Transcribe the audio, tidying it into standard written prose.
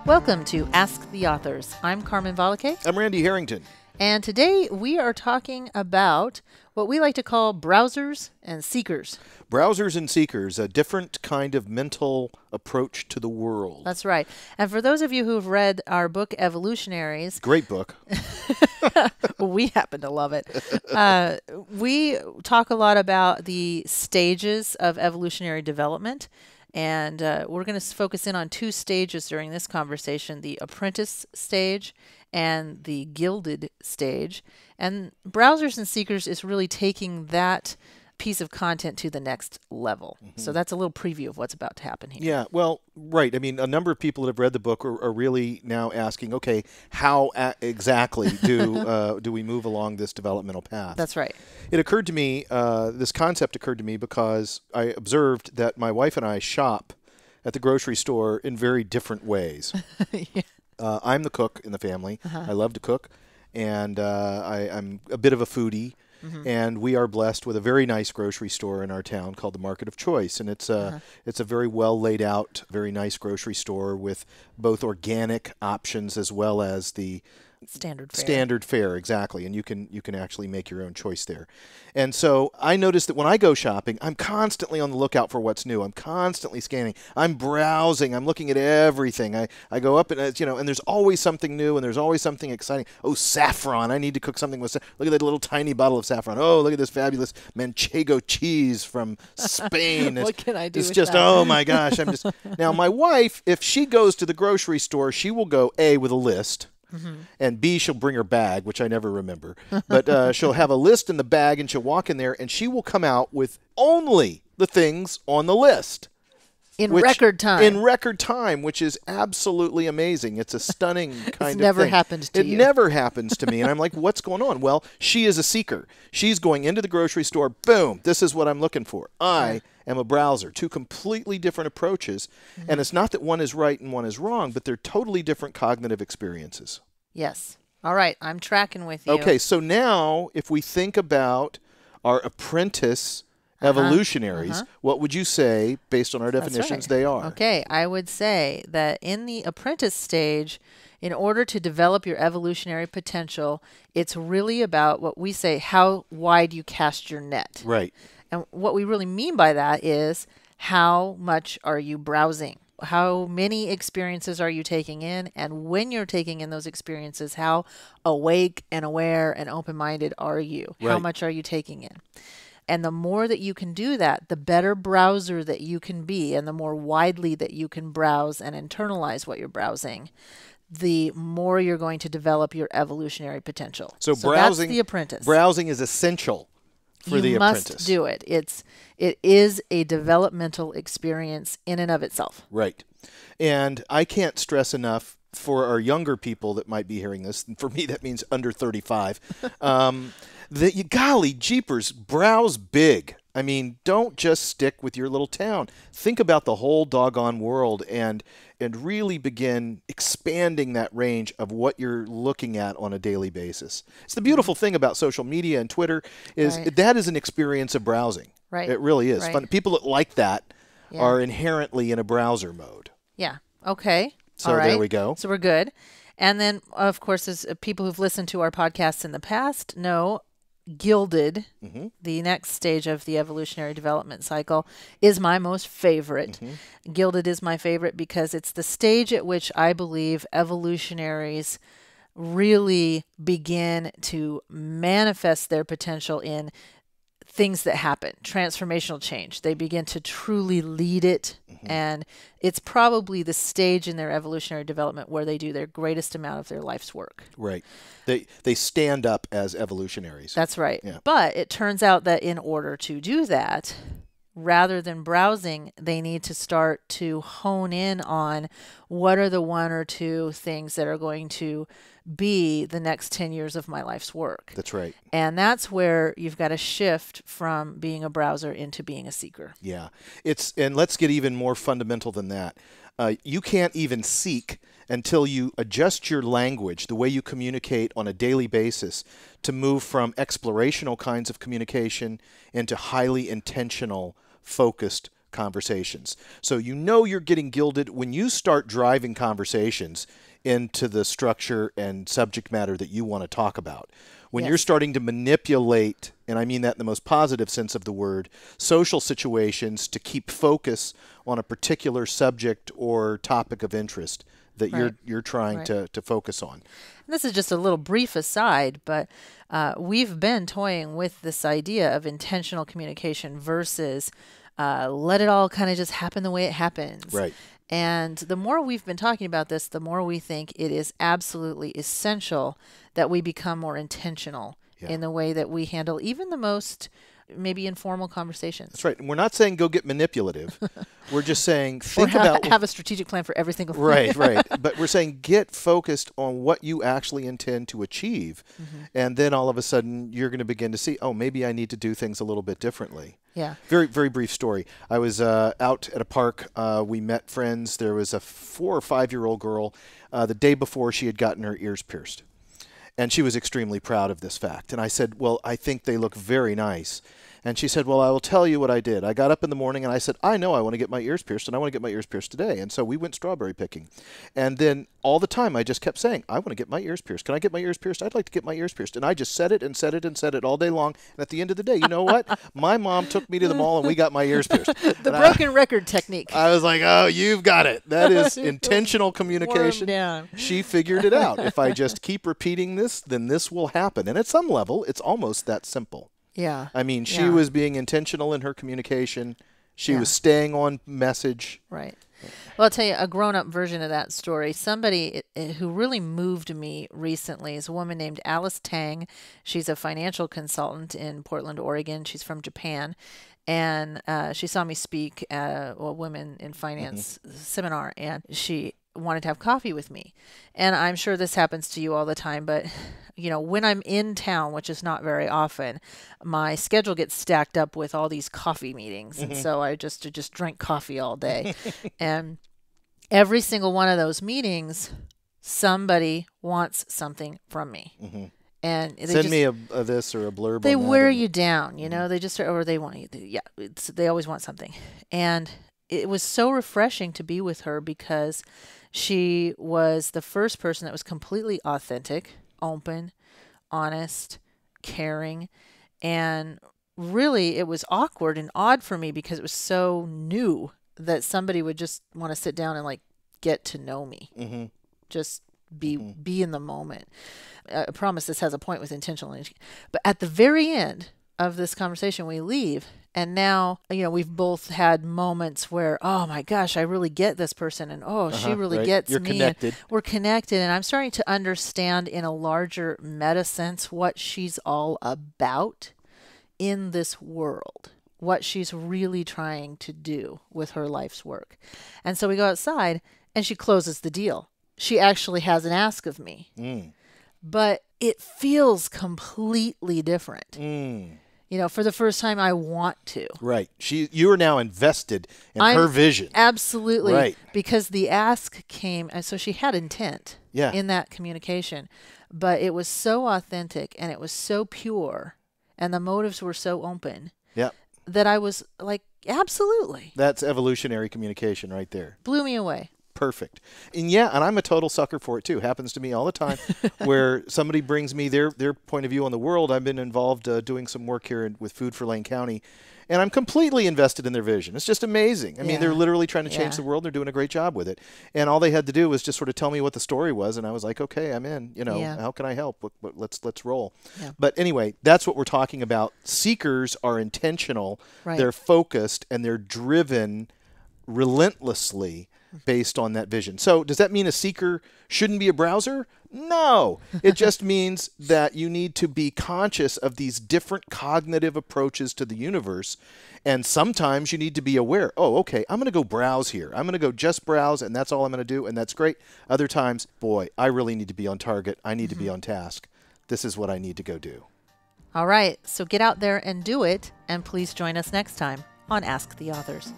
Welcome to Ask the Authors. I'm Carmen Valake. I'm Randy Harrington. And today we are talking about what we like to call browsers and seekers. Browsers and seekers, a different kind of mental approach to the world. That's right. And for those of you who've read our book, Evolutionaries. Great book. We happen to love it. We talk a lot about the stages of evolutionary development. And we're going to focus in on two stages during this conversation, the apprentice stage and the gilded stage. And browsers and seekers is really taking that piece of content to the next level. Mm-hmm. So that's a little preview of what's about to happen here. Yeah, well, right. I mean, a number of people that have read the book are really now asking, okay, how exactly do we move along this developmental path? That's right. It occurred to me, this concept occurred to me because I observed that my wife and I shop at the grocery store in very different ways. Yeah. I'm the cook in the family. Uh-huh. I love to cook, and I'm a bit of a foodie. Mm-hmm. And we are blessed with a very nice grocery store in our town called the Market of Choice. And it's a very well laid out, very nice grocery store with both organic options as well as the standard fare, exactly. And you can actually make your own choice there. And so I noticed that when I go shopping, I'm constantly on the lookout for what's new. I'm constantly scanning. I'm browsing. I'm looking at everything. I go up and and there's always something new and there's always something exciting. Oh, saffron. I need to cook something with look at that little tiny bottle of saffron. Oh, look at this fabulous Manchego cheese from Spain. What can I do It's with just, that? oh my gosh. Now my wife, if she goes to the grocery store, she will go A, with a list. Mm-hmm. And B, she'll bring her bag, which I never remember. But she'll have a list in the bag, and she'll walk in there, and she will come out with only the things on the list. In record time. In record time, which is absolutely amazing. It's a stunning kind of thing. It's never happened to you. It never happens to me. And I'm like, what's going on? Well, she is a seeker. She's going into the grocery store. Boom. This is what I'm looking for. I am a browser. Two completely different approaches. Mm-hmm. And it's not that one is right and one is wrong, but they're totally different cognitive experiences. Yes. All right. I'm tracking with you. Okay. So now if we think about our apprentice evolutionaries, what would you say, based on our definitions, they are? Okay, I would say that in the apprentice stage, in order to develop your evolutionary potential, it's really about what we say, how wide you cast your net. Right. And what we really mean by that is how much are you browsing? How many experiences are you taking in? And when you're taking in those experiences, how awake and aware and open-minded are you? Right. How much are you taking in? And the more that you can do that, the better browser that you can be, and the more widely that you can browse and internalize what you're browsing, the more you're going to develop your evolutionary potential. So browsing, that's the apprentice. Browsing is essential for the apprentice. You must do it. It is a developmental experience in and of itself. Right. And I can't stress enough for our younger people that might be hearing this, and for me that means under 35, golly jeepers, browse big. I mean, don't just stick with your little town. Think about the whole doggone world and really begin expanding that range of what you're looking at on a daily basis. It's the beautiful thing about social media and Twitter is that is an experience of browsing. Right. It really is. Right. Fun. People that like that are inherently in a browser mode. Yeah. Okay. So all right. there we go. So we're good. And then, of course, as people who've listened to our podcasts in the past know, gilded, the next stage of the evolutionary development cycle, is my most favorite. Gilded is my favorite because it's the stage at which I believe evolutionaries really begin to manifest their potential in things that happen, transformational change. They begin to truly lead it, and it's probably the stage in their evolutionary development where they do their greatest amount of their life's work. Right. They stand up as evolutionaries. That's right. Yeah. But it turns out that in order to do that, rather than browsing, they need to start to hone in on what are the one or two things that are going to be the next 10 years of my life's work. That's right. And that's where you've got to shift from being a browser into being a seeker. Yeah. And let's get even more fundamental than that. You can't even seek until you adjust your language, the way you communicate on a daily basis, to move from explorational kinds of communication into highly intentional, focused conversations. So you know you're getting gilded when you start driving conversations into the structure and subject matter that you want to talk about. When you're starting to manipulate, and I mean that in the most positive sense of the word, social situations to keep focus on a particular subject or topic of interest that you're trying to focus on. This is just a little brief aside, but we've been toying with this idea of intentional communication versus let it all kind of just happen the way it happens. Right. And the more we've been talking about this, the more we think it is absolutely essential that we become more intentional in the way that we handle even the most maybe informal conversations. That's right. And we're not saying go get manipulative. We're just saying have a strategic plan for every single thing. Right. But we're saying get focused on what you actually intend to achieve. And then all of a sudden you're going to begin to see, oh, maybe I need to do things a little bit differently. Yeah. Very, very brief story. I was out at a park. We met friends. There was a 4 or 5-year-old girl. The day before, she had gotten her ears pierced. And she was extremely proud of this fact. And I said, well, I think they look very nice. And she said, well, I will tell you what I did. I got up in the morning and I said, I know I want to get my ears pierced, and I want to get my ears pierced today. And so we went strawberry picking. And then all the time I just kept saying, I want to get my ears pierced. Can I get my ears pierced? I'd like to get my ears pierced. And I just said it and said it and said it all day long. And at the end of the day, you know what? My mom took me to the mall and we got my ears pierced. The broken record technique. I was like, oh, you've got it. That is intentional communication. Down. She figured it out. If I just keep repeating this, then this will happen. And at some level, it's almost that simple. Yeah. I mean, she was being intentional in her communication. She was staying on message. Right. Well, I'll tell you a grown-up version of that story. Somebody who really moved me recently is a woman named Alice Tang. She's a financial consultant in Portland, Oregon. She's from Japan. And she saw me speak at a Women in Finance seminar, and she wanted to have coffee with me. And I'm sure this happens to you all the time, but you know, when I'm in town, which is not very often, my schedule gets stacked up with all these coffee meetings. And so I just drink coffee all day. And every single one of those meetings, somebody wants something from me. And they send me a this or a blurb. They on that wear you down, you know. They just or they want you. They always want something. And it was so refreshing to be with her because she was the first person that was completely authentic, open, honest, caring, and really it was awkward and odd for me because it was so new that somebody would just want to sit down and like get to know me, just be in the moment. I promise this has a point with intentional. But at the very end of this conversation, we leave. And now, you know, we've both had moments where, oh my gosh, I really get this person. And oh, she really gets You're me. connected. And we're connected. And I'm starting to understand in a larger meta sense what she's all about in this world, what she's really trying to do with her life's work. And so we go outside and she closes the deal. She actually has an ask of me. But it feels completely different. You know, for the first time, I want to. Right. You are now invested in her vision. Absolutely. Right. Because the ask came, and so she had intent in that communication. But it was so authentic, and it was so pure, and the motives were so open that I was like, absolutely. That's evolutionary communication right there. Blew me away. Perfect. And and I'm a total sucker for it too. Happens to me all the time where somebody brings me their point of view on the world. I've been involved doing some work here with Food for Lane County, and I'm completely invested in their vision. It's just amazing. I mean, they're literally trying to change the world. They're doing a great job with it. And all they had to do was just sort of tell me what the story was, and I was like, okay, I'm in. You know, how can I help? Let's roll. Yeah. But anyway, that's what we're talking about. Seekers are intentional. Right. They're focused, and they're driven relentlessly based on that vision. So does that mean a seeker shouldn't be a browser? No. It just means that you need to be conscious of these different cognitive approaches to the universe. And sometimes you need to be aware, oh, okay, I'm going to go browse here. I'm going to go just browse, and that's all I'm going to do, and that's great. Other times, boy, I really need to be on target. I need to be on task. This is what I need to go do. All right. So get out there and do it. And please join us next time on Ask the Authors.